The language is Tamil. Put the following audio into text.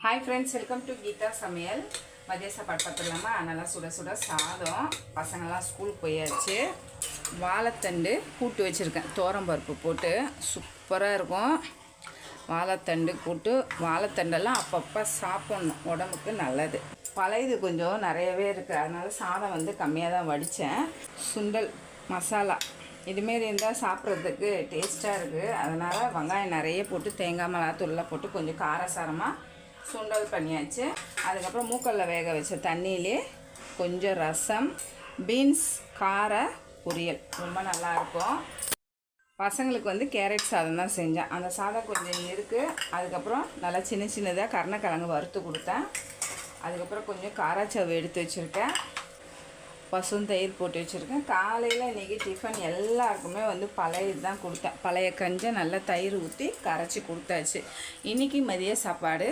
Hi friends, welcome to Geetha Samayal. மதிய சாப்பாடு பார்த்துக்கலாமா? நல்லா சுட சுட சாதம். பசங்கள்லாம் ஸ்கூலுக்கு போயாச்சு. வாழைத்தண்டு கூட்டு வச்சுருக்கேன், தோரம்பருப்பு போட்டு சூப்பராக இருக்கும். வாழைத்தண்டு கூட்டு. வாழைத்தண்டெல்லாம் அப்பப்போ சாப்பிட்ணும், உடம்புக்கு நல்லது. பழையது கொஞ்சம் நிறையவே இருக்குது, அதனால் சாதம் கம்மியாக தான் வடித்தேன். சுண்டல் மசாலா இதுமாரி இருந்தால் சாப்பிட்றதுக்கு டேஸ்ட்டாக இருக்குது. அதனால் வெங்காயம் நிறைய போட்டு தேங்காய் மிளகாத்தூள்லாம் போட்டு கொஞ்சம் காரசாரமாக சுண்டல் பண்ணியாச்சு. அதுக்கப்புறம் மூக்கல்ல வேக வச்ச தண்ணியிலே கொஞ்சம் ரசம், பீன்ஸ் கார பொரியல், ரொம்ப நல்லாயிருக்கும். பசங்களுக்கு கேரட் சாதம் தான் செஞ்சேன். அந்த சாதம் கொஞ்சம் இருக்குது. அதுக்கப்புறம் நல்லா சின்ன சின்னதாக கருணக்கிழங்கு வறுத்து கொடுத்தேன். அதுக்கப்புறம் கொஞ்சம் காராச்சவு எடுத்து வச்சுருக்கேன். பசுந்தயிர் போட்டு வச்சுருக்கேன். காலையில் இன்றைக்கி டிஃபன் எல்லாருக்குமே பழையது தான் கொடுத்தேன். பழைய கஞ்சை நல்லா தயிர் ஊற்றி கரைச்சி கொடுத்தாச்சு. இன்றைக்கி மதிய சாப்பாடு